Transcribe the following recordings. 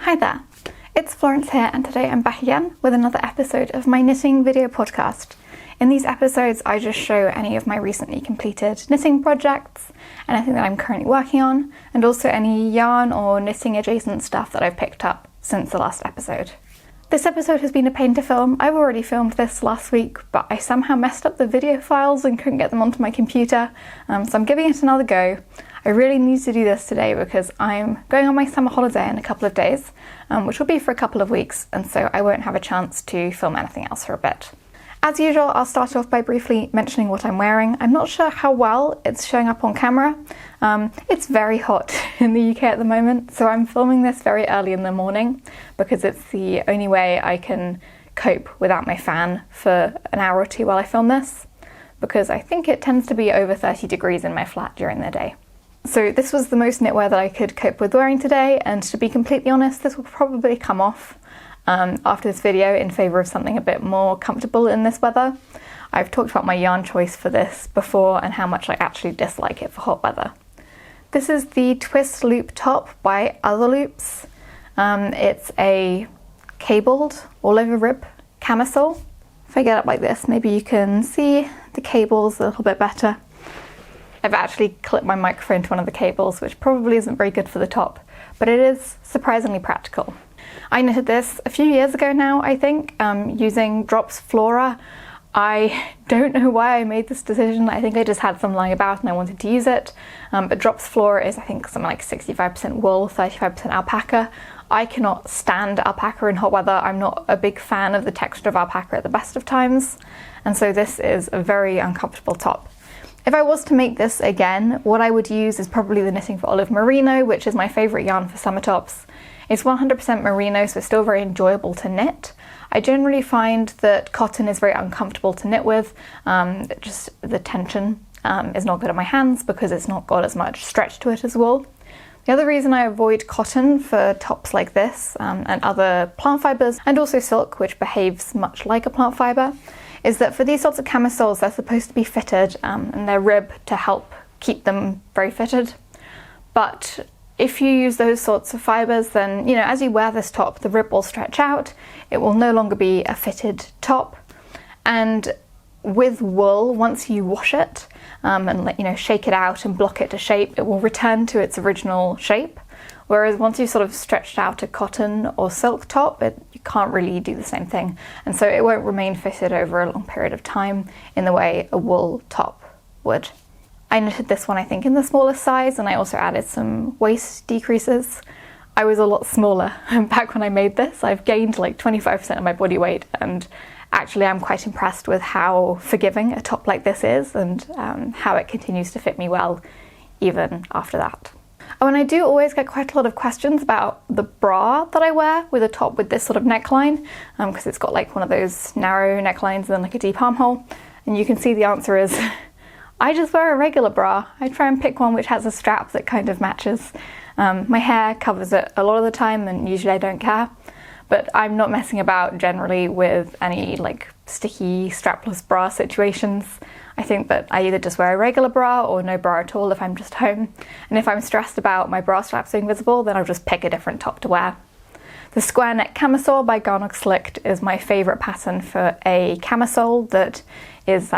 Hi there, it's Florence here, and today I'm back again with another episode of my knitting video podcast. In these episodes I just show any of my recently completed knitting projects, anything that I'm currently working on, and also any yarn or knitting adjacent stuff that I've picked up since the last episode. This episode has been a pain to film. I've already filmed this last week, but I somehow messed up the video files and couldn't get them onto my computer, so I'm giving it another go. I really need to do this today because I'm going on my summer holiday in a couple of days, which will be for a couple of weeks, and so I won't have a chance to film anything else for a bit. As usual, I'll start off by briefly mentioning what I'm wearing. I'm not sure how well it's showing up on camera. It's very hot in the UK at the moment, so I'm filming this very early in the morning because it's the only way I can cope without my fan for an hour or two while I film this, because I think it tends to be over 30 degrees in my flat during the day. So this was the most knitwear that I could cope with wearing today, and to be completely honest, this will probably come off after this video in favour of something a bit more comfortable in this weather. I've talked about my yarn choice for this before and how much I actually dislike it for hot weather. This is the Twist Loop top by Other Loops. It's a cabled all over rib camisole. If I get up like this, maybe you can see the cables a little bit better. I've actually clipped my microphone to one of the cables, which probably isn't very good for the top, but it is surprisingly practical. I knitted this a few years ago now, I think, using Drops Flora. I don't know why I made this decision. I think I just had some lying about and I wanted to use it. But Drops Flora is, I think, something like 65% wool, 35% alpaca. I cannot stand alpaca in hot weather. I'm not a big fan of the texture of alpaca at the best of times, and so this is a very uncomfortable top. If I was to make this again, what I would use is probably the Knitting for Olive Merino, which is my favourite yarn for summer tops. It's 100% merino, so it's still very enjoyable to knit. I generally find that cotton is very uncomfortable to knit with. Just the tension is not good on my hands because it's not got as much stretch to it as wool. The other reason I avoid cotton for tops like this and other plant fibres, and also silk, which behaves much like a plant fibre, is that for these sorts of camisoles they're supposed to be fitted and they're rib to help keep them very fitted. But if you use those sorts of fibres, then, you know, as you wear this top, the rib will stretch out, it will no longer be a fitted top. And with wool, once you wash it and shake it out and block it to shape, it will return to its original shape. Whereas once you've sort of stretched out a cotton or silk top, you can't really do the same thing. And so it won't remain fitted over a long period of time in the way a wool top would. I knitted this one, I think, in the smallest size, and I also added some waist decreases. I was a lot smaller back when I made this. I've gained like 25% of my body weight, and actually I'm quite impressed with how forgiving a top like this is and how it continues to fit me well even after that. Oh, and I do always get quite a lot of questions about the bra that I wear with a top with this sort of neckline, because it's got like one of those narrow necklines and then like a deep armhole. And you can see the answer is I just wear a regular bra. I try and pick one which has a strap that kind of matches. My hair covers it a lot of the time and usually I don't care, but I'm not messing about generally with any like sticky strapless bra situations. I think that I either just wear a regular bra or no bra at all if I'm just home. And if I'm stressed about my bra straps being visible, then I'll just pick a different top to wear. The square neck camisole by Garnock Slicked is my favourite pattern for a camisole that is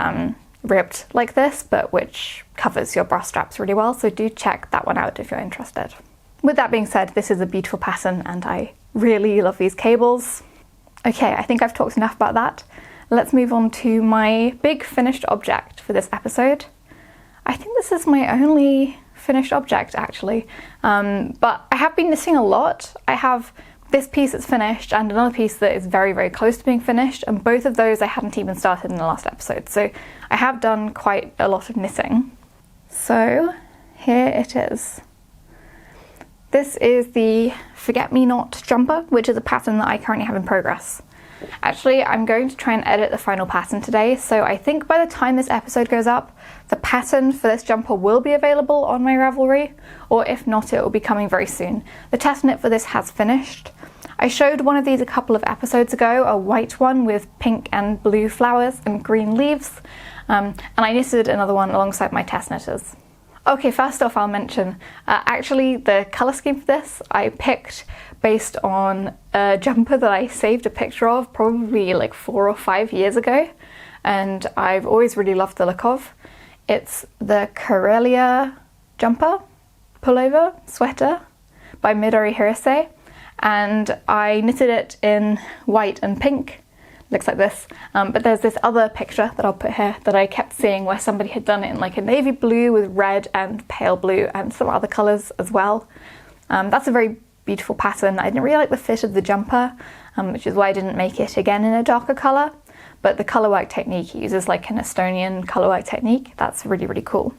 ribbed like this, but which covers your bra straps really well, so do check that one out if you're interested. With that being said, this is a beautiful pattern and I really love these cables. Okay, I think I've talked enough about that. Let's move on to my big finished object for this episode. I think this is my only finished object actually, but I have been knitting a lot. I have this piece that's finished and another piece that is very, very close to being finished, and both of those I hadn't even started in the last episode, so I have done quite a lot of knitting. So here it is. This is the Forget Me Not jumper, which is a pattern that I currently have in progress. Actually, I'm going to try and edit the final pattern today, so I think by the time this episode goes up, the pattern for this jumper will be available on my Ravelry, or if not, it will be coming very soon. The test knit for this has finished. I showed one of these a couple of episodes ago, a white one with pink and blue flowers and green leaves, and I knitted another one alongside my test knitters. Okay, first off I'll mention, actually the colour scheme for this I picked based on a jumper that I saved a picture of probably like 4 or 5 years ago, and I've always really loved the look of. It's the Karelia jumper, pullover, sweater by Midori Hirose, and I knitted it in white and pink. Looks like this, but there's this other picture that I'll put here that I kept seeing where somebody had done it in like a navy blue with red and pale blue and some other colours as well. That's a very beautiful pattern. I didn't really like the fit of the jumper, which is why I didn't make it again in a darker colour, but the colourwork technique uses like an Estonian colourwork technique. That's really, really cool.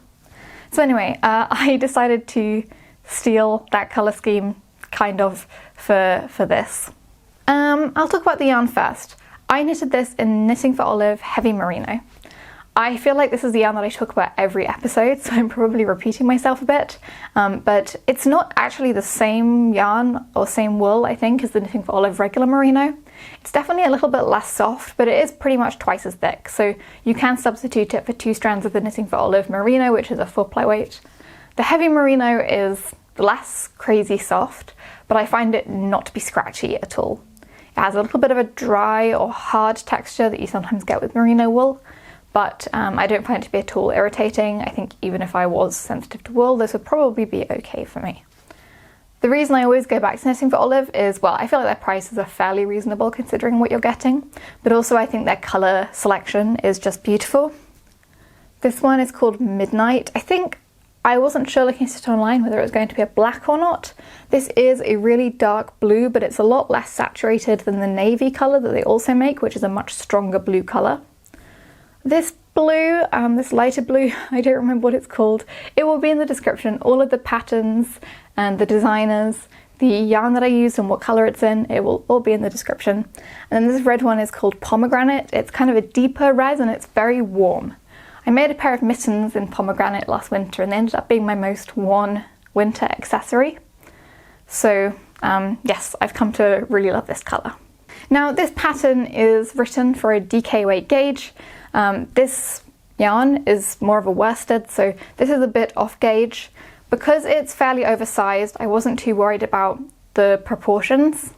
So anyway, I decided to steal that colour scheme kind of for this. I'll talk about the yarn first. I knitted this in Knitting for Olive Heavy Merino. I feel like this is the yarn that I talk about every episode, so I'm probably repeating myself a bit, but it's not actually the same yarn or same wool, I think, as the Knitting for Olive regular merino. It's definitely a little bit less soft, but it is pretty much twice as thick, so you can substitute it for 2 strands of the Knitting for Olive merino, which is a 4-ply weight. The heavy merino is less crazy soft, but I find it not to be scratchy at all. It has a little bit of a dry or hard texture that you sometimes get with merino wool, but I don't find it to be at all irritating. I think even if I was sensitive to wool, this would probably be okay for me. The reason I always go back to Knitting for Olive is, well, I feel like their prices are fairly reasonable considering what you're getting, but also I think their colour selection is just beautiful. This one is called Midnight. I wasn't sure looking at it online whether it was going to be a black or not. This is a really dark blue, but it's a lot less saturated than the navy colour that they also make, which is a much stronger blue colour. This blue, this lighter blue, I don't remember what it's called. It will be in the description. All of the patterns and the designers, the yarn that I used and what colour it's in, it will all be in the description. And then this red one is called Pomegranate. It's kind of a deeper red and it's very warm. I made a pair of mittens in Pomegranate last winter and they ended up being my most worn winter accessory. So yes, I've come to really love this colour. Now this pattern is written for a DK weight gauge. This yarn is more of a worsted, so this is a bit off gauge. Because it's fairly oversized, I wasn't too worried about the proportions.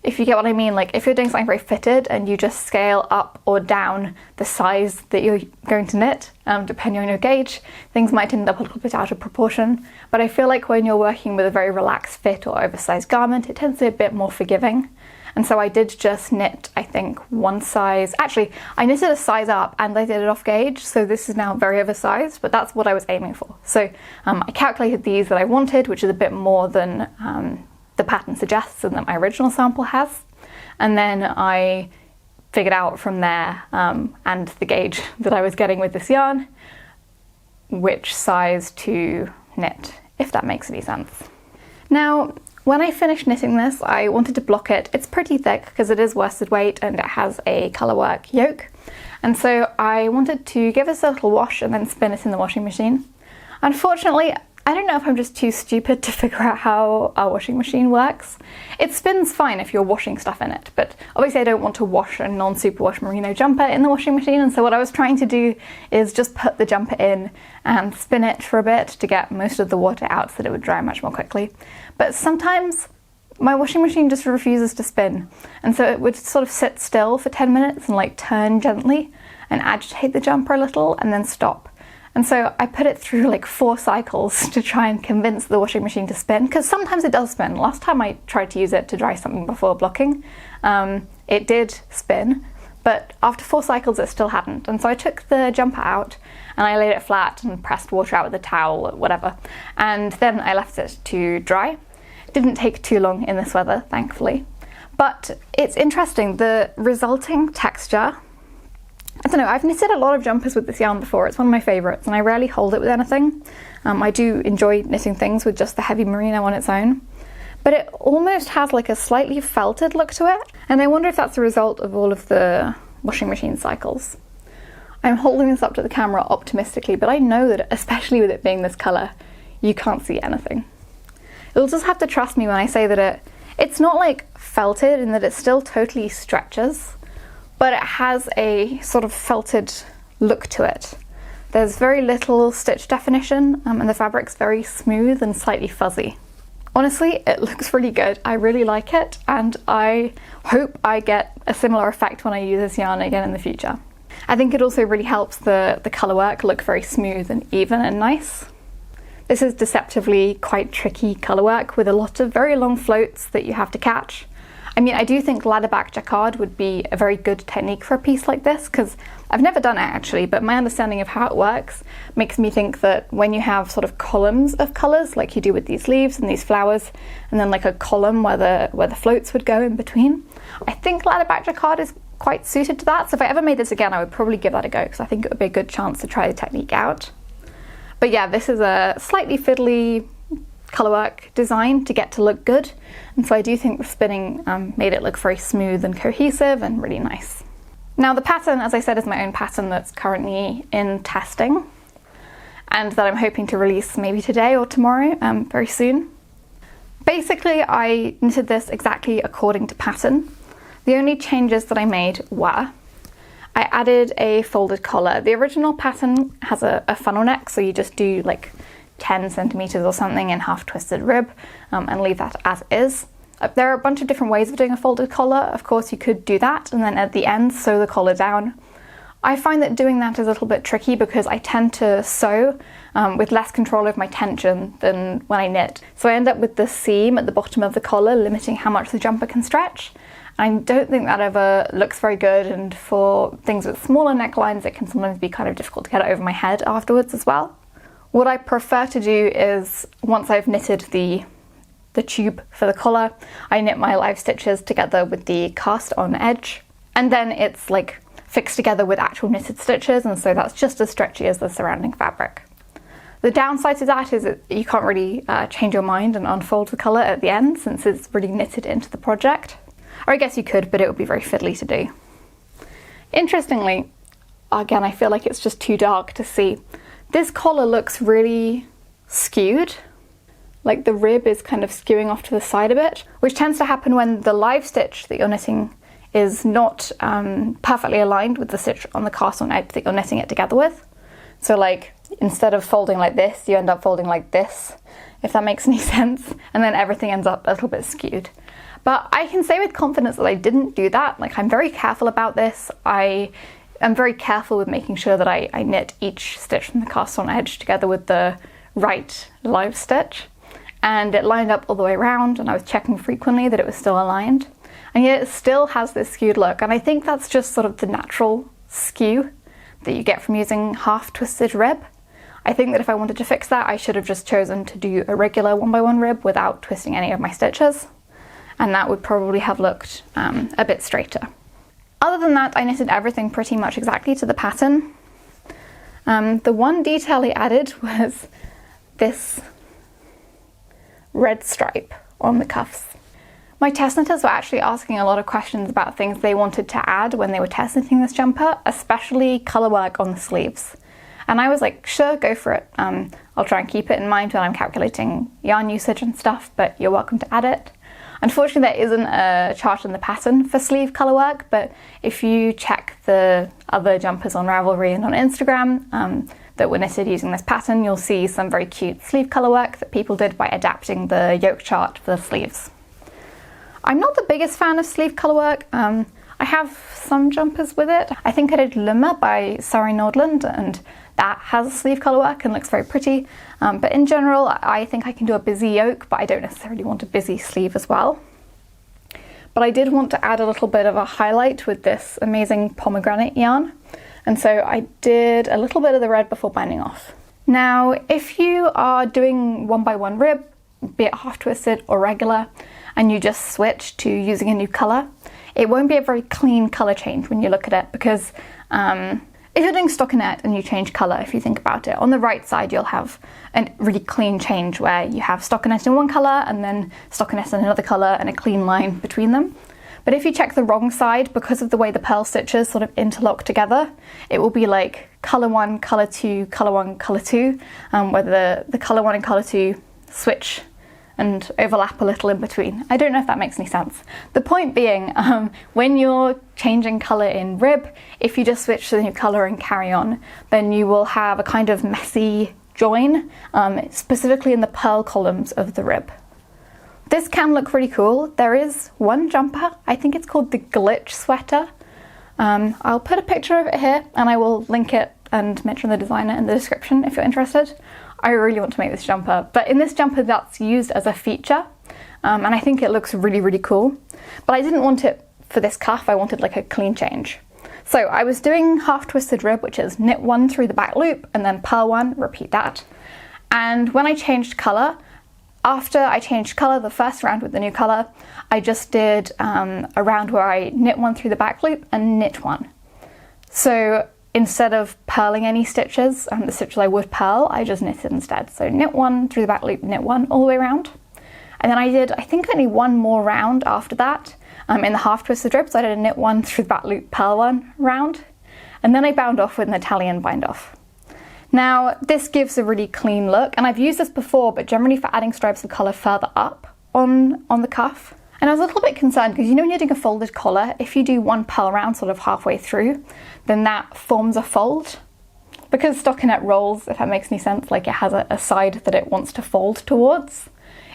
If you get what I mean, like if you're doing something very fitted and you just scale up or down the size that you're going to knit, depending on your gauge, things might end up a little bit out of proportion. But I feel like when you're working with a very relaxed fit or oversized garment, it tends to be a bit more forgiving. And so I did just knit, I think, one size. Actually, I knitted a size up and I did it off gauge, so this is now very oversized, but that's what I was aiming for. So I calculated these that I wanted, which is a bit more than the pattern suggests and that my original sample has. And then I figured out from there, and the gauge that I was getting with this yarn, which size to knit, if that makes any sense. Now, when I finished knitting this, I wanted to block it. It's pretty thick because it is worsted weight and it has a colourwork yoke. And so I wanted to give this a little wash and then spin it in the washing machine. Unfortunately, I don't know if I'm just too stupid to figure out how our washing machine works. It spins fine if you're washing stuff in it, but obviously I don't want to wash a non-superwash merino jumper in the washing machine, and so what I was trying to do is just put the jumper in and spin it for a bit to get most of the water out so that it would dry much more quickly. But sometimes my washing machine just refuses to spin, and so it would sort of sit still for 10 minutes and like turn gently and agitate the jumper a little and then stop. And so I put it through like 4 cycles to try and convince the washing machine to spin, because sometimes it does spin. Last time I tried to use it to dry something before blocking, it did spin, but after 4 cycles it still hadn't. And so I took the jumper out and I laid it flat and pressed water out with a towel or whatever, and then I left it to dry. It didn't take too long in this weather, thankfully. But it's interesting, the resulting texture, I don't know, I've knitted a lot of jumpers with this yarn before. It's one of my favourites and I rarely hold it with anything. I do enjoy knitting things with just the heavy merino on its own, but it almost has like a slightly felted look to it, and I wonder if that's a result of all of the washing machine cycles. I'm holding this up to the camera optimistically, but I know that especially with it being this colour, you can't see anything. You'll just have to trust me when I say that it's not like felted in that it still totally stretches, but it has a sort of felted look to it There's very little stitch definition, and the fabric's very smooth and slightly fuzzy. Honestly, it looks really good. I really like it, and I hope I get a similar effect when I use this yarn again in the future. I think it also really helps the colour work look very smooth and even and nice. This is deceptively quite tricky colour work with a lot of very long floats that you have to catch. I mean, I do think ladder-back jacquard would be a very good technique for a piece like this, because I've never done it actually, but my understanding of how it works makes me think that when you have sort of columns of colours, like you do with these leaves and these flowers, and then like a column where the floats would go in between, I think ladder-back jacquard is quite suited to that. So if I ever made this again, I would probably give that a go, because I think it would be a good chance to try the technique out. But yeah, this is a slightly fiddly colourwork design to get to look good, and so I do think the spinning made it look very smooth and cohesive and really nice. Now the pattern, as I said, is my own pattern that's currently in testing and that I'm hoping to release maybe today or tomorrow, very soon. Basically, I knitted this exactly according to pattern. The only changes that I made were I added a folded collar. The original pattern has a funnel neck, so you just do like 10 centimeters or something in half twisted rib and leave that as is. There are a bunch of different ways of doing a folded collar. Of course, you could do that and then at the end sew the collar down. I find that doing that is a little bit tricky because I tend to sew with less control of my tension than when I knit. So I end up with the seam at the bottom of the collar limiting how much the jumper can stretch. I don't think that ever looks very good, and for things with smaller necklines it can sometimes be kind of difficult to get it over my head afterwards as well. What I prefer to do is, once I've knitted the tube for the collar, I knit my live stitches together with the cast on edge, and then it's like fixed together with actual knitted stitches, and so that's just as stretchy as the surrounding fabric. The downside to that is that you can't really change your mind and unfold the collar at the end, since it's really knitted into the project. Or I guess you could, but it would be very fiddly to do. Interestingly, again, I feel like it's just too dark to see. This collar looks really skewed, like the rib is kind of skewing off to the side a bit, which tends to happen when the live stitch that you're knitting is not perfectly aligned with the stitch on the cast on edge that you're knitting it together with. So like, instead of folding like this, you end up folding like this, if that makes any sense, and then everything ends up a little bit skewed. But I can say with confidence that I didn't do that. Like, I'm very careful about this. I'm very careful with making sure that I knit each stitch from the cast on edge together with the right live stitch, and it lined up all the way around, and I was checking frequently that it was still aligned, and yet it still has this skewed look. And I think that's just sort of the natural skew that you get from using half twisted rib. I think that if I wanted to fix that, I should have just chosen to do a regular 1x1 rib without twisting any of my stitches, and that would probably have looked a bit straighter. Other than that, I knitted everything pretty much exactly to the pattern. The one detail I added was this red stripe on the cuffs. My test knitters were actually asking a lot of questions about things they wanted to add when they were test knitting this jumper, especially colour work on the sleeves. And I was like, sure, go for it. I'll try and keep it in mind when I'm calculating yarn usage and stuff, but you're welcome to add it. Unfortunately, there isn't a chart in the pattern for sleeve colour work, but if you check the other jumpers on Ravelry and on Instagram that were knitted using this pattern, you'll see some very cute sleeve colour work that people did by adapting the yoke chart for the sleeves. I'm not the biggest fan of sleeve colour work. I have some jumpers with it. I think I did Lumma by Surrey Nordland, and that has sleeve colour work and looks very pretty. But in general, I think I can do a busy yoke, but I don't necessarily want a busy sleeve as well. But I did want to add a little bit of a highlight with this amazing pomegranate yarn. And so I did a little bit of the red before binding off. Now, if you are doing 1x1 rib, be it half twisted or regular, and you just switch to using a new colour, it won't be a very clean colour change when you look at it, because if you're doing stockinette and you change colour, if you think about it, on the right side you'll have a really clean change where you have stockinette in one colour and then stockinette in another colour and a clean line between them. But if you check the wrong side, because of the way the purl stitches sort of interlock together, it will be like colour 1, colour 2, colour 1, colour 2, where the colour 1 and colour 2 switch and overlap a little in between. I don't know if that makes any sense. The point being, when you're changing colour in rib, if you just switch to the new colour and carry on, then you will have a kind of messy join, specifically in the pearl columns of the rib. This can look really cool. There is one jumper, I think it's called the Glitch Sweater. I'll put a picture of it here and I will link it and mention the designer in the description if you're interested. I really want to make this jumper, but in this jumper that's used as a feature, and I think it looks really, really cool. But I didn't want it for this cuff, I wanted like a clean change. So I was doing half twisted rib, which is knit one through the back loop and then purl one, repeat that. And when I changed colour, after I changed colour the first round with the new colour, I just did a round where I knit one through the back loop and knit one. So instead of purling any stitches, the stitches I would purl, I just knitted instead. So knit one through the back loop, knit one all the way around. And then I did, I think, only one more round after that in the half twisted rib. So I did a knit one through the back loop, purl one round. And then I bound off with an Italian bind off. Now, this gives a really clean look, and I've used this before, but generally for adding stripes of colour further up on the cuff. And I was a little bit concerned because, you know, when you're doing a folded collar, if you do one purl round sort of halfway through, then that forms a fold. Because stockinette rolls, if that makes any sense, like it has a side that it wants to fold towards.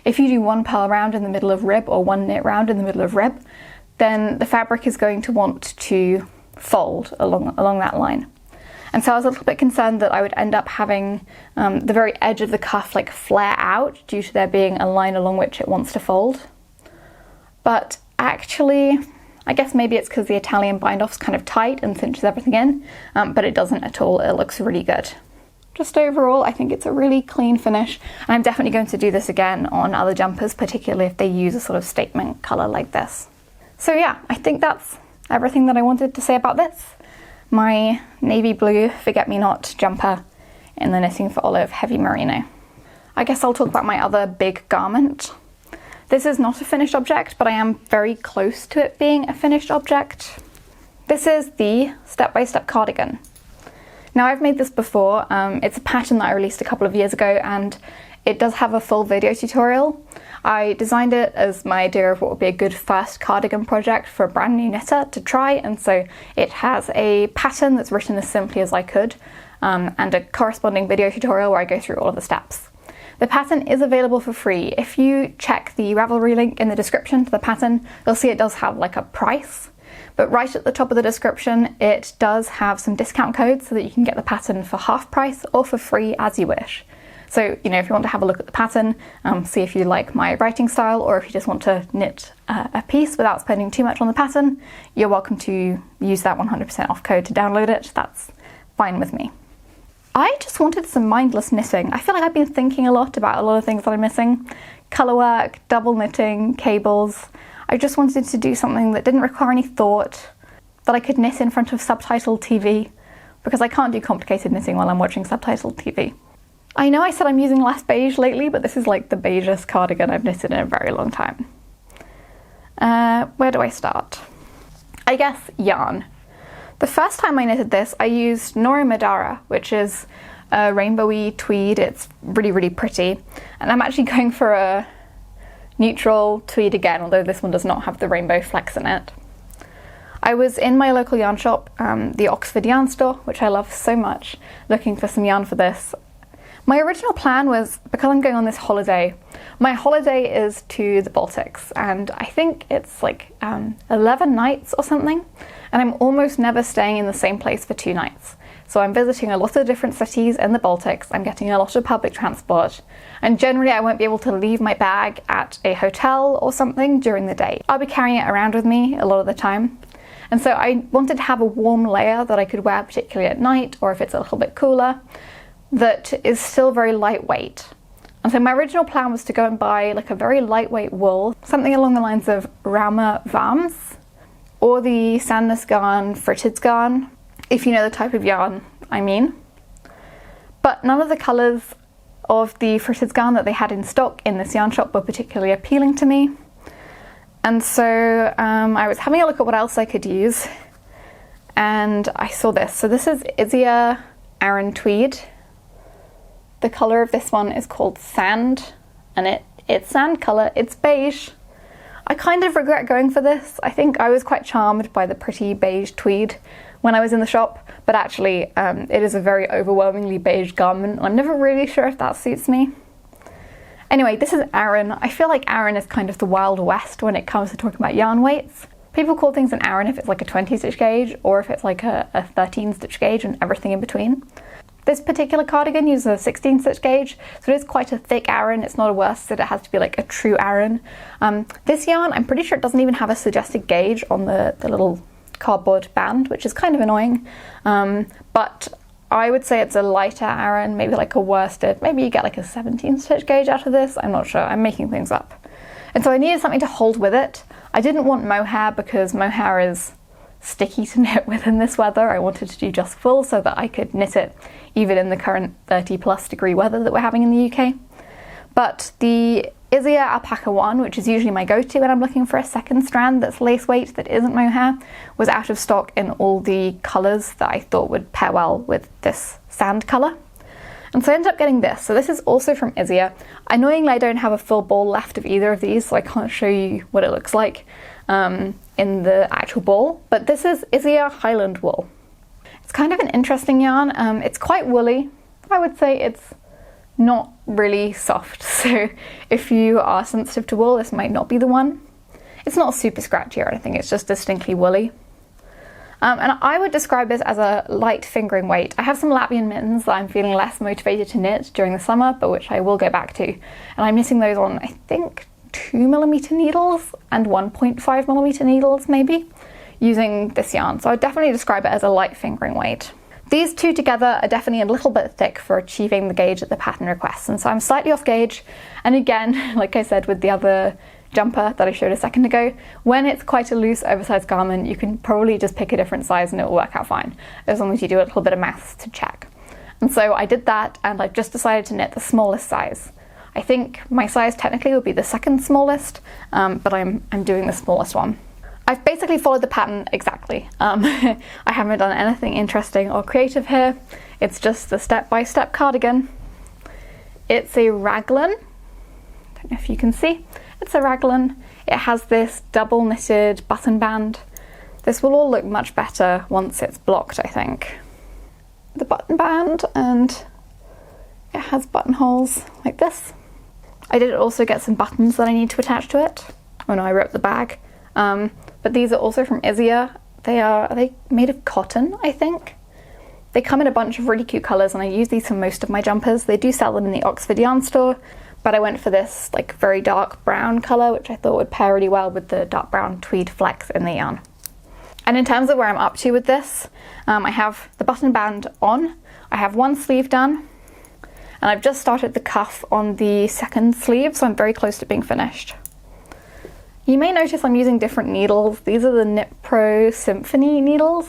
If you do one purl round in the middle of rib or one knit round in the middle of rib, then the fabric is going to want to fold along that line. And so I was a little bit concerned that I would end up having the very edge of the cuff like flare out due to there being a line along which it wants to fold. But actually, I guess maybe it's because the Italian bind off's kind of tight and cinches everything in, but it doesn't at all. It looks really good. Just overall, I think it's a really clean finish, and I'm definitely going to do this again on other jumpers, particularly if they use a sort of statement colour like this. So yeah, I think that's everything that I wanted to say about this. My navy blue forget-me-not jumper in the Knitting for Olive heavy merino. I guess I'll talk about my other big garment. This is not a finished object, but I am very close to it being a finished object. This is the step-by-step cardigan. Now, I've made this before. It's a pattern that I released a couple of years ago, and it does have a full video tutorial. I designed it as my idea of what would be a good first cardigan project for a brand new knitter to try, and so it has a pattern that's written as simply as I could, and a corresponding video tutorial where I go through all of the steps. The pattern is available for free. If you check the Ravelry link in the description to the pattern, you'll see it does have like a price, but right at the top of the description it does have some discount codes so that you can get the pattern for half price or for free as you wish. So, you know, if you want to have a look at the pattern, see if you like my writing style, or if you just want to knit a piece without spending too much on the pattern, you're welcome to use that 100% off code to download it. That's fine with me. I just wanted some mindless knitting. I feel like I've been thinking a lot about a lot of things that I'm missing. Colourwork, double knitting, cables. I just wanted to do something that didn't require any thought, that I could knit in front of subtitled TV, because I can't do complicated knitting while I'm watching subtitled TV. I know I said I'm using less beige lately, but this is like the beigest cardigan I've knitted in a very long time. Where do I start? I guess yarn. The first time I knitted this, I used Nora Madara, which is a rainbowy tweed. It's really, really pretty. And I'm actually going for a neutral tweed again, although this one does not have the rainbow flecks in it. I was in my local yarn shop, the Oxford Yarn Store, which I love so much, looking for some yarn for this. My original plan was, because I'm going on this holiday, my holiday is to the Baltics, and I think it's like 11 nights or something, and I'm almost never staying in the same place for 2 nights. So I'm visiting a lot of different cities in the Baltics, I'm getting a lot of public transport, and generally I won't be able to leave my bag at a hotel or something during the day. I'll be carrying it around with me a lot of the time. And so I wanted to have a warm layer that I could wear particularly at night, or if it's a little bit cooler, that is still very lightweight. And so my original plan was to go and buy like a very lightweight wool, something along the lines of Rauma Varms, or the Sandnes Garn Fritidsgarn, if you know the type of yarn I mean. But none of the colours of the Fritidsgarn that they had in stock in this yarn shop were particularly appealing to me. And so I was having a look at what else I could use, and I saw this. So this is Isager Aran Tweed. The colour of this one is called Sand, and it It's sand colour, it's beige. I kind of regret going for this. I think I was quite charmed by the pretty beige tweed when I was in the shop, but actually it is a very overwhelmingly beige garment, and I'm never really sure if that suits me. Anyway, this is Aran. I feel like Aran is kind of the Wild West when it comes to talking about yarn weights. People call things an Aran if it's like a 20 stitch gauge, or if it's like a 13 stitch gauge and everything in between. This particular cardigan uses a 16 stitch gauge, so it is quite a thick Aran. It's not a worsted, it has to be like a true Aran. This yarn, I'm pretty sure it doesn't even have a suggested gauge on the little cardboard band, which is kind of annoying. But I would say it's a lighter Aran, maybe like a worsted. Maybe you get like a 17 stitch gauge out of this, I'm not sure, I'm making things up. And so I needed something to hold with it. I didn't want mohair because mohair is sticky to knit with in this weather. I wanted to do just full so that I could knit it even in the current 30+ degree weather that we're having in the UK. But the Isager Alpaca one, which is usually my go-to when I'm looking for a second strand that's lace weight that isn't mohair, was out of stock in all the colours that I thought would pair well with this sand colour. And so I ended up getting this. So this is also from Isager. Annoyingly, I don't have a full ball left of either of these, so I can't show you what it looks like in the actual ball, but this is Isager Highland Wool. It's kind of an interesting yarn. It's quite woolly. I would say it's not really soft, so if you are sensitive to wool, this might not be the one. It's not super scratchy or anything, it's just distinctly woolly. And I would describe this as a light fingering weight. I have some Latvian mittens that I'm feeling less motivated to knit during the summer, but which I will go back to. And I'm knitting those on, I think, 2mm needles and 1.5mm needles maybe, using this yarn. So I'd definitely describe it as a light fingering weight. These two together are definitely a little bit thick for achieving the gauge at the pattern request, and so I'm slightly off gauge. And again, like I said with the other jumper that I showed a second ago, when it's quite a loose oversized garment, you can probably just pick a different size and it will work out fine, as long as you do a little bit of maths to check. And so I did that, and I've just decided to knit the smallest size. I think my size technically would be the second smallest, but I'm doing the smallest one. I've basically followed the pattern exactly. I haven't done anything interesting or creative here. It's just the step-by-step cardigan. It's a raglan. Don't know if you can see. It's a raglan. It has this double knitted button band. This will all look much better once it's blocked, I think. The button band, and it has buttonholes like this. I did also get some buttons that I need to attach to it. Oh no, I ripped the bag. But these are also from Isager. Are they made of cotton, I think? They come in a bunch of really cute colours, and I use these for most of my jumpers. They do sell them in the Oxford yarn store, but I went for this like very dark brown colour, which I thought would pair really well with the dark brown tweed flecks in the yarn. And in terms of where I'm up to with this, I have the button band on, I have one sleeve done, and I've just started the cuff on the second sleeve, so I'm very close to being finished. You may notice I'm using different needles. These are the Knit Pro Symphony needles.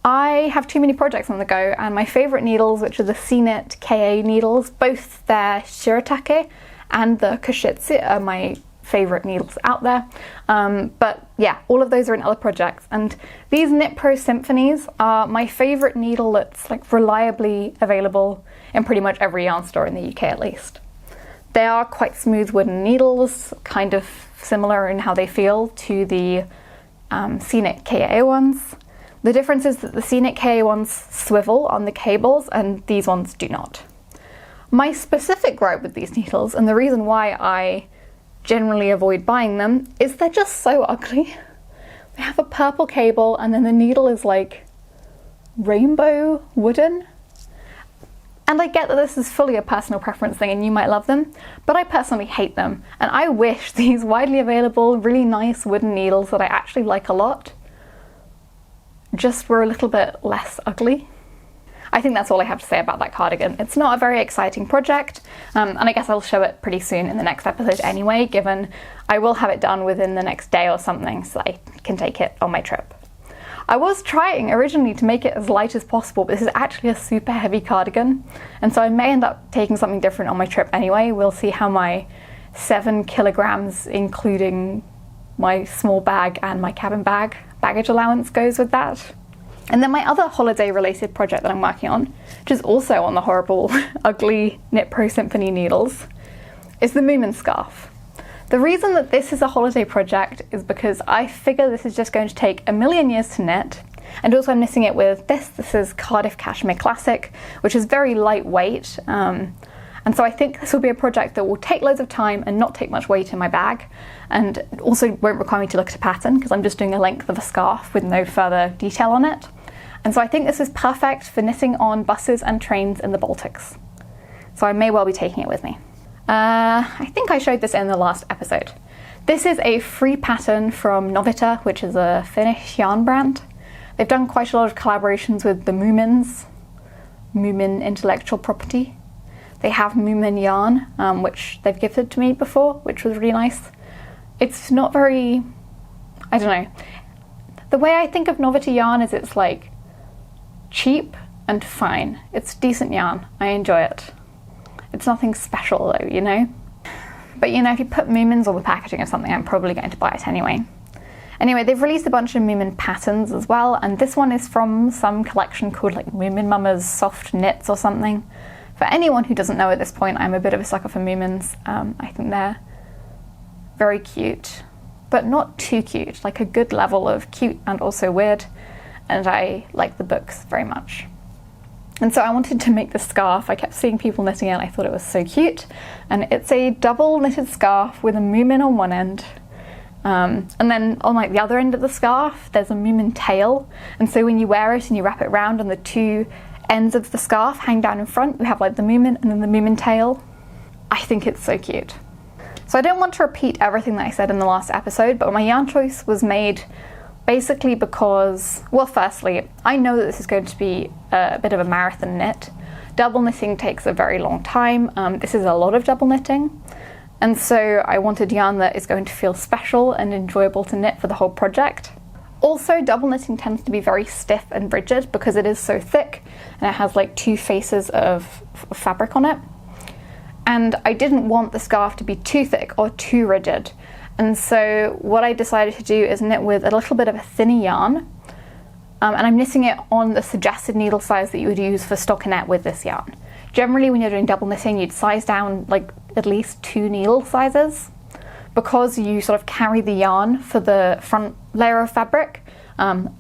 I have too many projects on the go, and my favourite needles, which are the CKnit KA needles, both their shiratake and the Koshitsu, are my favourite needles out there. But yeah, all of those are in other projects, and these Knit Pro Symphonies are my favourite needle that's like reliably available in pretty much every yarn store in the UK at least. They are quite smooth wooden needles, kind of similar in how they feel to the CKnit KA ones. The difference is that the CKnit KA ones swivel on the cables and these ones do not. My specific gripe with these needles, and the reason why I generally avoid buying them, is they're just so ugly. They have a purple cable and then the needle is like rainbow wooden. And I get that this is fully a personal preference thing and you might love them, but I personally hate them. And I wish these widely available, really nice wooden needles that I actually like a lot just were a little bit less ugly. I think that's all I have to say about that cardigan. It's not a very exciting project, and I guess I'll show it pretty soon in the next episode anyway, given I will have it done within the next day or something so I can take it on my trip. I was trying originally to make it as light as possible, but this is actually a super heavy cardigan, and so I may end up taking something different on my trip anyway. We'll see how my 7 kilograms, including my small bag and my cabin bag baggage allowance, goes with that. And then my other holiday related project that I'm working on, which is also on the horrible ugly Knit Pro Symphony needles, is the Moomin scarf. The reason that this is a holiday project is because I figure this is just going to take a million years to knit. And also I'm knitting it with this. This is Cardiff Cashmere Classic, which is very lightweight. And so I think this will be a project that will take loads of time and not take much weight in my bag, and also won't require me to look at a pattern because I'm just doing a length of a scarf with no further detail on it. And so I think this is perfect for knitting on buses and trains in the Baltics. So I may well be taking it with me. I think I showed this in the last episode. This is a free pattern from Novita, which is a Finnish yarn brand. They've done quite a lot of collaborations with the Moomins, Moomin intellectual property. They have Moomin yarn, which they've gifted to me before, which was really nice. It's not very, I don't know. The way I think of Novita yarn is it's like cheap and fine. It's decent yarn. I enjoy it. It's nothing special though, you know? But you know, if you put Moomins on the packaging of something, I'm probably going to buy it anyway. Anyway, they've released a bunch of Moomin patterns as well, and this one is from some collection called like Moomin Mama's Soft Knits or something. For anyone who doesn't know at this point, I'm a bit of a sucker for Moomins. I think they're very cute, but not too cute, like a good level of cute and also weird, and I like the books very much. And so I wanted to make this scarf. I kept seeing people knitting it, I thought it was so cute, and it's a double knitted scarf with a Moomin on one end. And then on like the other end of the scarf, there's a Moomin tail, and so when you wear it and you wrap it around and the two ends of the scarf hang down in front, you have like the Moomin and then the Moomin tail. I think it's so cute. So I don't want to repeat everything that I said in the last episode, but my yarn choice was made basically because, well, firstly, I know that this is going to be a bit of a marathon knit. Double knitting takes a very long time. This is a lot of double knitting. And so I wanted yarn that is going to feel special and enjoyable to knit for the whole project. Also, double knitting tends to be very stiff and rigid because it is so thick and it has like two faces of fabric on it. And I didn't want the scarf to be too thick or too rigid. And so what I decided to do is knit with a little bit of a thinner yarn. And I'm knitting it on the suggested needle size that you would use for stockinette with this yarn. Generally, when you're doing double knitting, you'd size down like at least 2 needle sizes, because you sort of carry the yarn for the front layer of fabric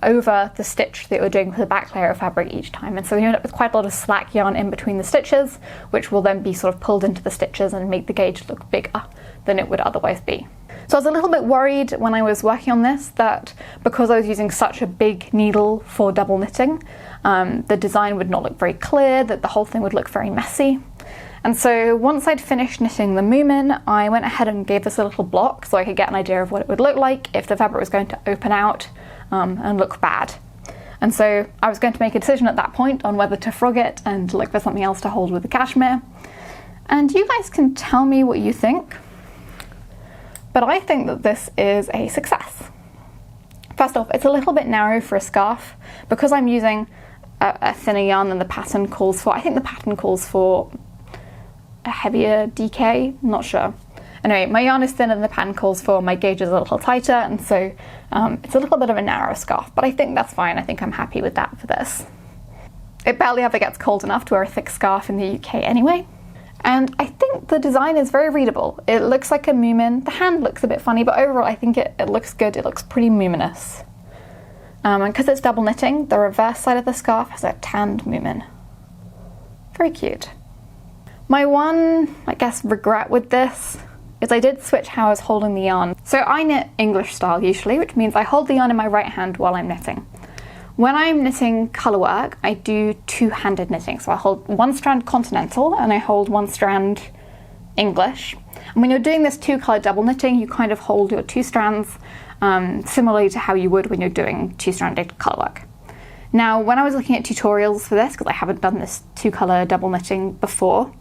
over the stitch that you're doing for the back layer of fabric each time. And so you end up with quite a lot of slack yarn in between the stitches, which will then be sort of pulled into the stitches and make the gauge look bigger than it would otherwise be. So I was a little bit worried when I was working on this that because I was using such a big needle for double knitting, the design would not look very clear, that the whole thing would look very messy. And so once I'd finished knitting the Moomin, I went ahead and gave this a little block so I could get an idea of what it would look like if the fabric was going to open out and look bad. And so I was going to make a decision at that point on whether to frog it and look for something else to hold with the cashmere. And you guys can tell me what you think. But I think that this is a success. First off, it's a little bit narrow for a scarf because I'm using a thinner yarn than the pattern calls for. I think the pattern calls for a heavier DK, I'm not sure. Anyway, my yarn is thinner than the pattern calls for, my gauge is a little tighter, and so it's a little bit of a narrow scarf, but I think that's fine. I think I'm happy with that for this. It barely ever gets cold enough to wear a thick scarf in the UK anyway. And I think the design is very readable. It looks like a Moomin. The hand looks a bit funny, but overall I think it looks good. It looks pretty Moominous. And because it's double knitting, the reverse side of the scarf has a tanned Moomin. Very cute. My one, I guess, regret with this is I did switch how I was holding the yarn. So I knit English style usually, which means I hold the yarn in my right hand while I'm knitting. When I'm knitting colourwork, I do two-handed knitting. So I hold one strand continental and I hold one strand English. And when you're doing this two-colour double knitting, you kind of hold your two strands similarly to how you would when you're doing two-stranded colourwork. Now, when I was looking at tutorials for this, because I haven't done this two-colour double knitting before,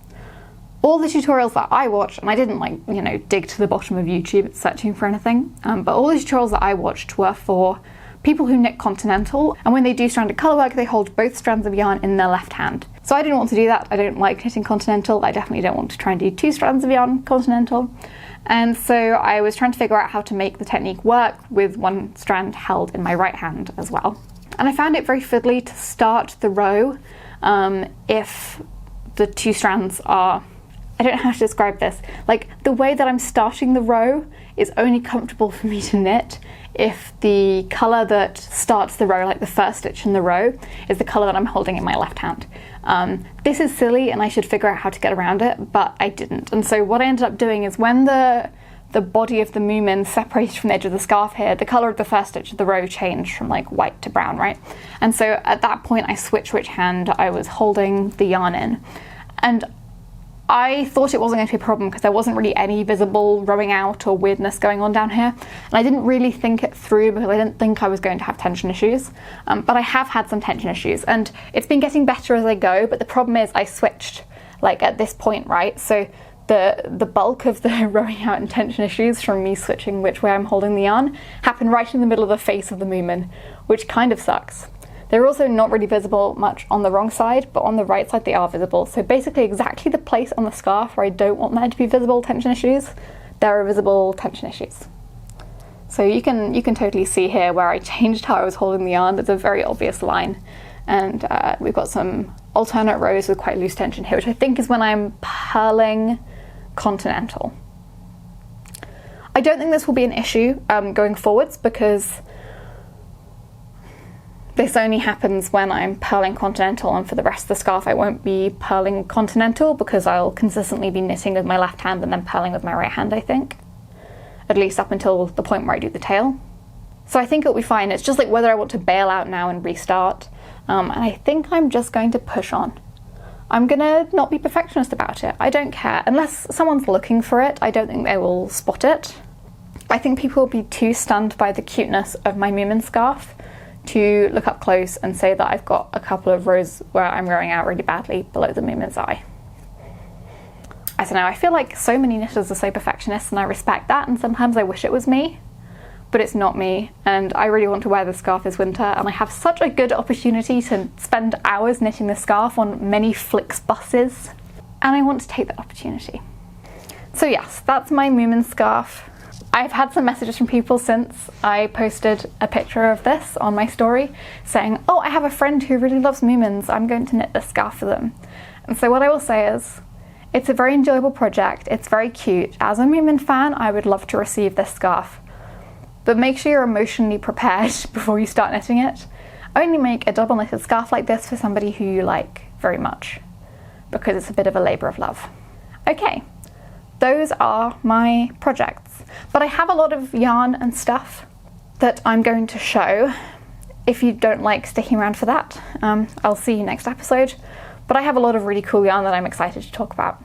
all the tutorials that I watched, and I didn't dig to the bottom of YouTube searching for anything, but all the tutorials that I watched were for people who knit continental, and when they do stranded colourwork, they hold both strands of yarn in their left hand. So I didn't want to do that. I don't like knitting continental. I definitely don't want to try and do two strands of yarn continental. And so I was trying to figure out how to make the technique work with one strand held in my right hand as well. And I found it very fiddly to start the row if the two strands are I don't know how to describe this. Like, the way that I'm starting the row is only comfortable for me to knit if the colour that starts the row, like the first stitch in the row, is the colour that I'm holding in my left hand. This is silly and I should figure out how to get around it, but I didn't. And so what I ended up doing is when the body of the Moomin separated from the edge of the scarf here, the colour of the first stitch of the row changed from like white to brown, right? And so at that point I switched which hand I was holding the yarn in. And I thought it wasn't going to be a problem because there wasn't really any visible rowing out or weirdness going on down here. And I didn't really think it through because I didn't think I was going to have tension issues. But I have had some tension issues and it's been getting better as I go. But the problem is I switched like at this point, right? So the bulk of the rowing out and tension issues from me switching which way I'm holding the yarn happened right in the middle of the face of the Moomin, which kind of sucks. They're also not really visible much on the wrong side, but on the right side they are visible. So basically exactly the place on the scarf where I don't want there to be visible tension issues, there are visible tension issues. So you can totally see here where I changed how I was holding the yarn. There's a very obvious line. And we've got some alternate rows with quite loose tension here, which I think is when I'm purling continental. I don't think this will be an issue going forwards because this only happens when I'm purling continental, and for the rest of the scarf I won't be purling continental because I'll consistently be knitting with my left hand and then purling with my right hand, I think. At least up until the point where I do the tail. So I think it'll be fine. It's just like whether I want to bail out now and restart. And I think I'm just going to push on. I'm gonna not be perfectionist about it. I don't care. Unless someone's looking for it, I don't think they will spot it. I think people will be too stunned by the cuteness of my Moomin scarf to look up close and say that I've got a couple of rows where I'm rowing out really badly below the Moomin's eye. I don't know, I feel like so many knitters are so perfectionist and I respect that, and sometimes I wish it was me, but it's not me, and I really want to wear this scarf this winter, and I have such a good opportunity to spend hours knitting this scarf on many Flix buses, and I want to take that opportunity. So yes, that's my Moomin scarf. I've had some messages from people since I posted a picture of this on my story saying, oh, I have a friend who really loves Moomins, I'm going to knit this scarf for them. And so what I will say is, it's a very enjoyable project, it's very cute. As a Moomin fan, I would love to receive this scarf. But make sure you're emotionally prepared before you start knitting it. Only make a double knitted scarf like this for somebody who you like very much, because it's a bit of a labour of love. Okay, those are my projects. But I have a lot of yarn and stuff that I'm going to show. If you don't like sticking around for that, I'll see you next episode. But I have a lot of really cool yarn that I'm excited to talk about.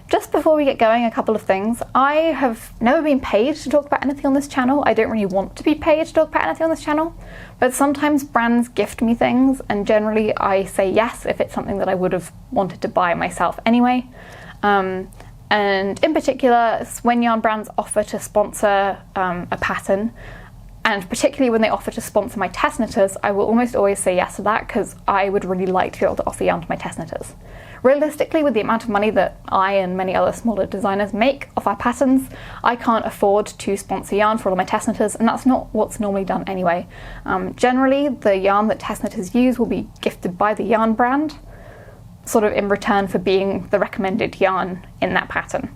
Just before we get going, a couple of things. I have never been paid to talk about anything on this channel. I don't really want to be paid to talk about anything on this channel, but sometimes brands gift me things, and generally I say yes if it's something that I would have wanted to buy myself anyway. And in particular, when yarn brands offer to sponsor a pattern, and particularly when they offer to sponsor my test knitters, I will almost always say yes to that because I would really like to be able to offer yarn to my test knitters. Realistically, with the amount of money that I and many other smaller designers make off our patterns, I can't afford to sponsor yarn for all of my test knitters, and that's not what's normally done anyway. Generally, the yarn that test knitters use will be gifted by the yarn brand, sort of in return for being the recommended yarn in that pattern.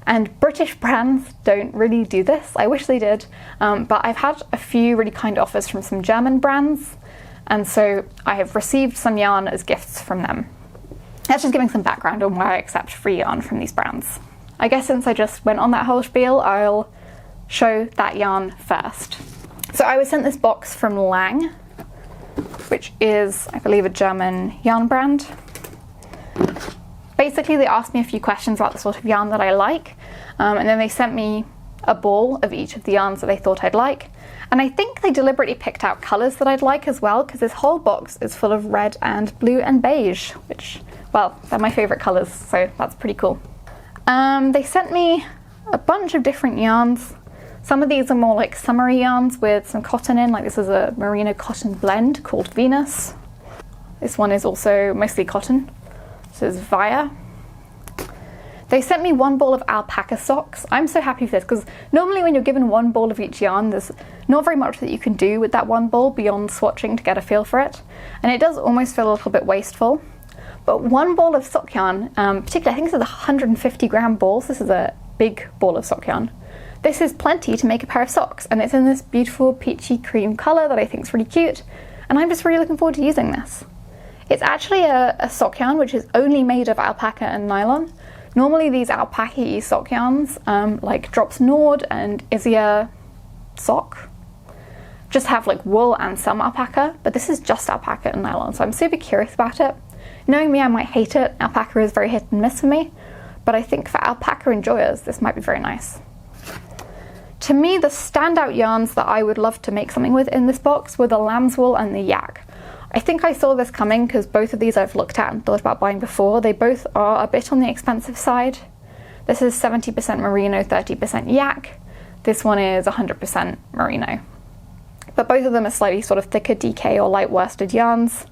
And British brands don't really do this. I wish they did, but I've had a few really kind offers from some German brands, and so I have received some yarn as gifts from them. That's just giving some background on why I accept free yarn from these brands. I guess since I just went on that whole spiel, I'll show that yarn first. So I was sent this box from Lang, which is, I believe, a German yarn brand. Basically, they asked me a few questions about the sort of yarn that I like, and then they sent me a ball of each of the yarns that they thought I'd like. And I think they deliberately picked out colours that I'd like as well, because this whole box is full of red and blue and beige, which, well, they're my favourite colours, so that's pretty cool. They sent me a bunch of different yarns. Some of these are more like summery yarns with some cotton in, like this is a Merino cotton blend called Venus. This one is also mostly cotton. This is Via. They sent me one ball of alpaca socks. I'm so happy for this because normally when you're given one ball of each yarn, there's not very much that you can do with that one ball beyond swatching to get a feel for it. And it does almost feel a little bit wasteful. But one ball of sock yarn, particularly I think this is a 150-gram ball, so this is a big ball of sock yarn. This is plenty to make a pair of socks, and it's in this beautiful peachy cream colour that I think is really cute, and I'm just really looking forward to using this. It's actually a sock yarn which is only made of alpaca and nylon. Normally these alpaca-y sock yarns, like Drops Nord and Isager sock, just have like wool and some alpaca, but this is just alpaca and nylon, so I'm super curious about it. Knowing me, I might hate it. Alpaca is very hit and miss for me, but I think for alpaca enjoyers, this might be very nice. To me, the standout yarns that I would love to make something with in this box were the Lambswool and the Yak. I think I saw this coming because both of these I've looked at and thought about buying before. They both are a bit on the expensive side. This is 70% Merino, 30% Yak. This one is 100% Merino. But both of them are slightly sort of thicker DK or light worsted yarns.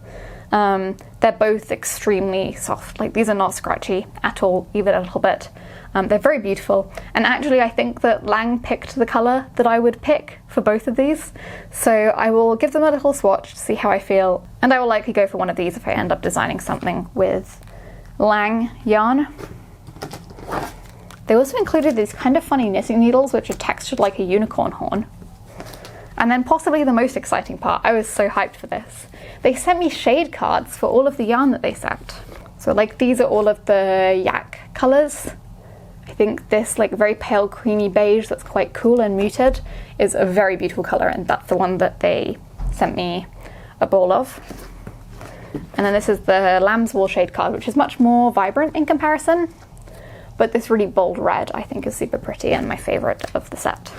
They're both extremely soft. Like, these are not scratchy at all, even a little bit. They're very beautiful, and actually I think that Lang picked the colour that I would pick for both of these, so I will give them a little swatch to see how I feel, and I will likely go for one of these if I end up designing something with Lang yarn. They also included these kind of funny knitting needles which are textured like a unicorn horn. And then possibly the most exciting part, I was so hyped for this. They sent me shade cards for all of the yarn that they sent. So like these are all of the Yak colours. I think this like very pale creamy beige that's quite cool and muted is a very beautiful colour, and that's the one that they sent me a ball of. And then this is the Lambswool shade card, which is much more vibrant in comparison, but this really bold red I think is super pretty and my favourite of the set.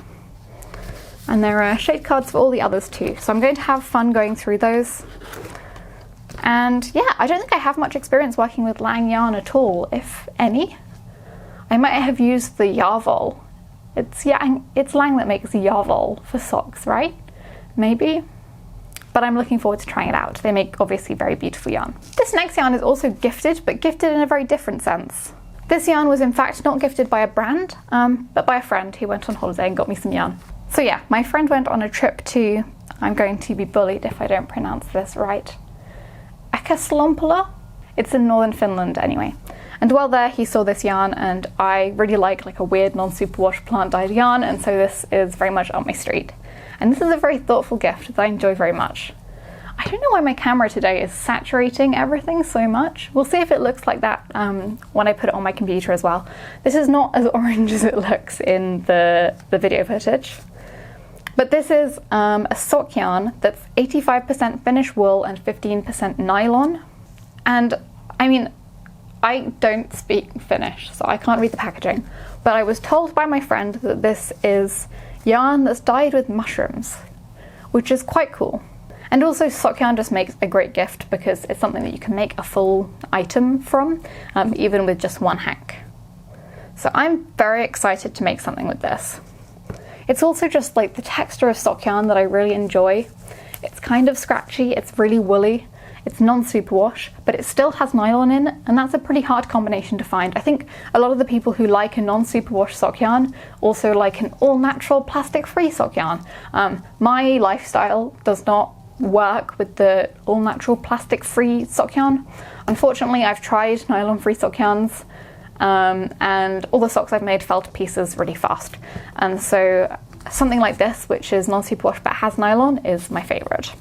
And there are shade cards for all the others too, so I'm going to have fun going through those. And yeah, I don't think I have much experience working with Lang yarn at all, if any. I might have used the Yarvol. It's Lang that makes the Yarvol for socks, right? Maybe? But I'm looking forward to trying it out. They make obviously very beautiful yarn. This next yarn is also gifted, but gifted in a very different sense. This yarn was in fact not gifted by a brand, but by a friend who went on holiday and got me some yarn. So yeah, my friend went on a trip to, I'm going to be bullied if I don't pronounce this right, Akasalompula? It's in northern Finland anyway. And while there he saw this yarn, and I really like a weird non-superwash plant dyed yarn, and so this is very much up my street. And this is a very thoughtful gift that I enjoy very much. I don't know why my camera today is saturating everything so much. We'll see if it looks like that when I put it on my computer as well. This is not as orange as it looks in the video footage. But this is a sock yarn that's 85% Finnish wool and 15% nylon. And I mean, I don't speak Finnish, so I can't read the packaging, but I was told by my friend that this is yarn that's dyed with mushrooms, which is quite cool. And also sock yarn just makes a great gift because it's something that you can make a full item from, even with just one hank. So I'm very excited to make something with this. It's also just like the texture of sock yarn that I really enjoy. It's kind of scratchy, it's really woolly. It's non-superwash, but it still has nylon in, and that's a pretty hard combination to find. I think a lot of the people who like a non-superwash sock yarn also like an all-natural plastic-free sock yarn. My lifestyle does not work with the all-natural plastic-free sock yarn. Unfortunately, I've tried nylon-free sock yarns, and all the socks I've made fell to pieces really fast. And so something like this, which is non-superwash but has nylon, is my favourite.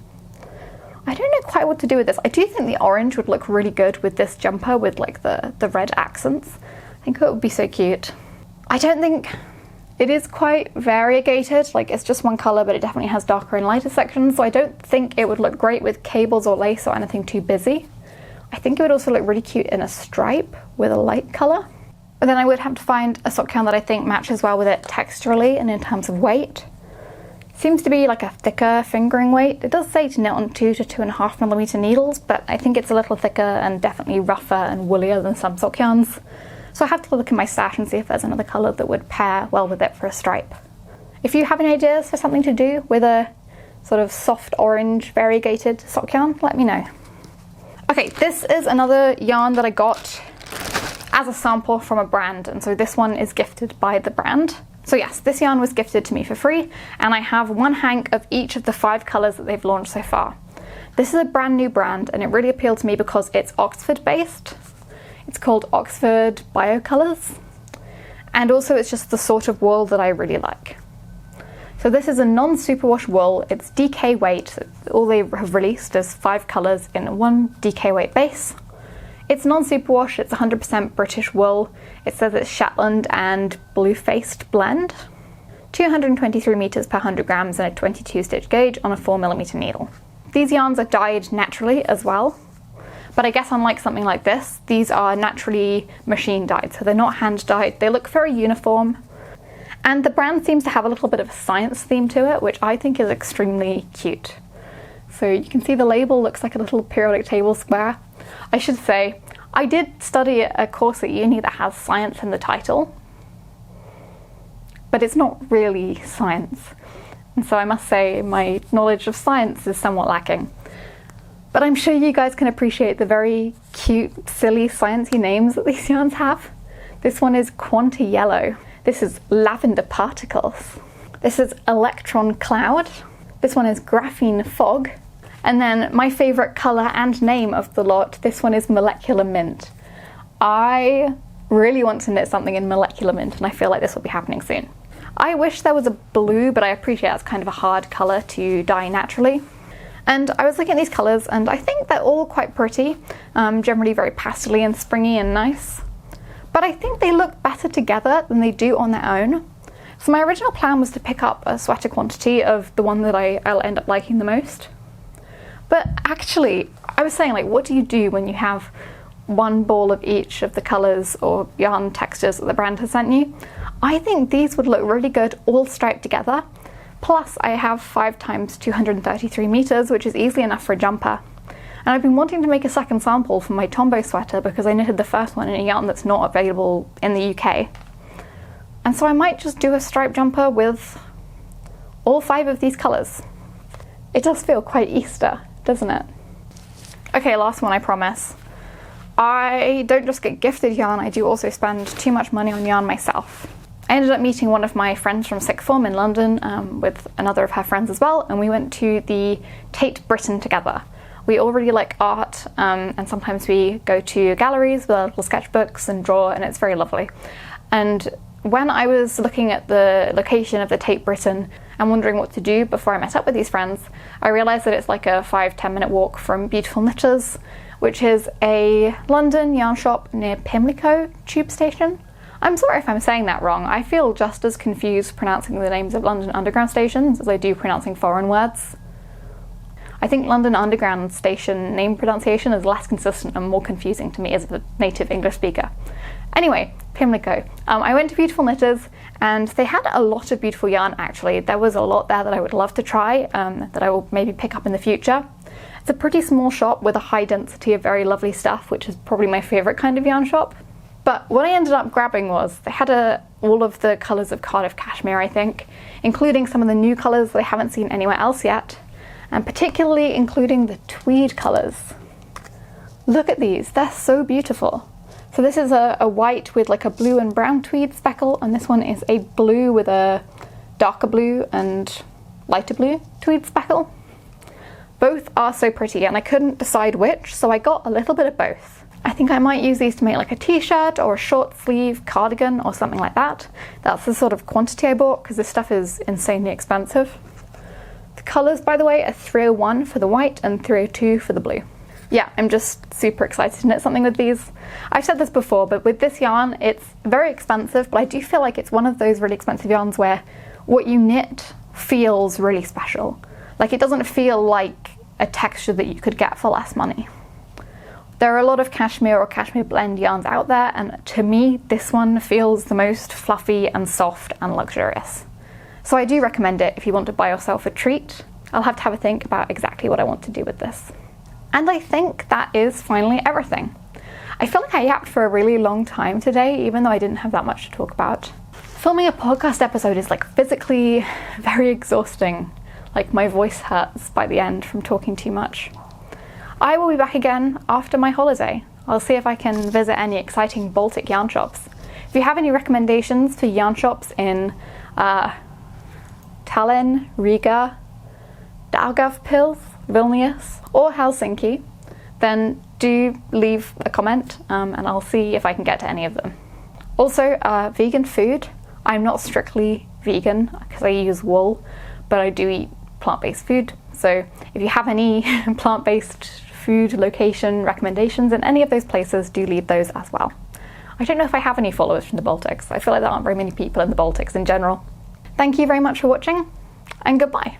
I don't know quite what to do with this. I do think the orange would look really good with this jumper with like the red accents. I think it would be so cute. I don't think it is quite variegated, like it's just one colour, but it definitely has darker and lighter sections, so I don't think it would look great with cables or lace or anything too busy. I think it would also look really cute in a stripe with a light colour. But then I would have to find a sock yarn that I think matches well with it texturally and in terms of weight. Seems to be like a thicker fingering weight. It does say to knit on 2 to 2.5mm needles, but I think it's a little thicker and definitely rougher and woollier than some sock yarns. So I have to look in my stash and see if there's another colour that would pair well with it for a stripe. If you have any ideas for something to do with a sort of soft orange variegated sock yarn, let me know. Okay, this is another yarn that I got as a sample from a brand, and so this one is gifted by the brand. So yes, this yarn was gifted to me for free, and I have one hank of each of the 5 colours that they've launched so far. This is a brand new brand and it really appealed to me because it's Oxford based. It's called Oxford Biocolors. And also it's just the sort of wool that I really like. So this is a non-superwash wool. It's DK weight. All they have released is 5 colours in one DK weight base. It's non-superwash, it's 100% British wool. It says it's Shetland and blue-faced blend. 223 meters per 100 grams and a 22 stitch gauge on a 4mm needle. These yarns are dyed naturally as well, but I guess unlike something like this, these are naturally machine dyed, so they're not hand dyed. They look very uniform, and the brand seems to have a little bit of a science theme to it, which I think is extremely cute. So you can see the label looks like a little periodic table square. I should say, I did study a course at uni that has science in the title, but it's not really science. And so I must say my knowledge of science is somewhat lacking. But I'm sure you guys can appreciate the very cute, silly, sciencey names that these yarns have. This one is Quanta Yellow. This is Lavender Particles. This is Electron Cloud. This one is Graphene Fog. And then my favourite colour and name of the lot, this one is Molecular Mint. I really want to knit something in Molecular Mint, and I feel like this will be happening soon. I wish there was a blue, but I appreciate that's kind of a hard colour to dye naturally. And I was looking at these colours and I think they're all quite pretty, generally very pastel-y and springy and nice. But I think they look better together than they do on their own. So my original plan was to pick up a sweater quantity of the one that I'll end up liking the most. But actually, I was saying, like, what do you do when you have one ball of each of the colours or yarn textures that the brand has sent you? I think these would look really good all striped together. Plus I have 5 times 233 meters, which is easily enough for a jumper. And I've been wanting to make a second sample for my Tombow sweater because I knitted the first one in a yarn that's not available in the UK. And so I might just do a striped jumper with all 5 of these colours. It does feel quite Easter, doesn't it? Okay, last one, I promise. I don't just get gifted yarn, I do also spend too much money on yarn myself. I ended up meeting one of my friends from sixth form in London with another of her friends as well, and we went to the Tate Britain together. We all really like art, and sometimes we go to galleries with our little sketchbooks and draw, and it's very lovely. And when I was looking at the location of the Tate Britain and wondering what to do before I met up with these friends, I realised that it's like a 5-10 minute walk from Beautiful Knitters, which is a London yarn shop near Pimlico tube station. I'm sorry if I'm saying that wrong. I feel just as confused pronouncing the names of London Underground stations as I do pronouncing foreign words. I think London Underground station name pronunciation is less consistent and more confusing to me as a native English speaker. Anyway, Pimlico. I went to Beautiful Knitters and they had a lot of beautiful yarn actually. There was a lot there that I would love to try, that I will maybe pick up in the future. It's a pretty small shop with a high density of very lovely stuff, which is probably my favourite kind of yarn shop. But what I ended up grabbing was, they had all of the colours of Cardiff Cashmere, I think, including some of the new colours that I haven't seen anywhere else yet, and particularly including the tweed colours. Look at these, they're so beautiful. So this is a white with like a blue and brown tweed speckle, and this one is a blue with a darker blue and lighter blue tweed speckle. Both are so pretty, and I couldn't decide which, so I got a little bit of both. I think I might use these to make like a t-shirt or a short sleeve cardigan or something like that. That's the sort of quantity I bought because this stuff is insanely expensive. The colours, by the way, are 301 for the white and 302 for the blue. Yeah, I'm just super excited to knit something with these. I've said this before, but with this yarn, it's very expensive, but I do feel like it's one of those really expensive yarns where what you knit feels really special. Like, it doesn't feel like a texture that you could get for less money. There are a lot of cashmere or cashmere blend yarns out there, and to me this one feels the most fluffy and soft and luxurious. So I do recommend it if you want to buy yourself a treat. I'll have to have a think about exactly what I want to do with this. And I think that is finally everything. I feel like I yapped for a really long time today, even though I didn't have that much to talk about. Filming a podcast episode is like physically very exhausting. Like, my voice hurts by the end from talking too much. I will be back again after my holiday. I'll see if I can visit any exciting Baltic yarn shops. If you have any recommendations for yarn shops in Tallinn, Riga, Daugavpils, Vilnius, or Helsinki, then do leave a comment and I'll see if I can get to any of them. Also, vegan food. I'm not strictly vegan because I use wool, but I do eat plant-based food. So if you have any plant-based food location recommendations in any of those places, do leave those as well. I don't know if I have any followers from the Baltics. I feel like there aren't very many people in the Baltics in general. Thank you very much for watching, and goodbye.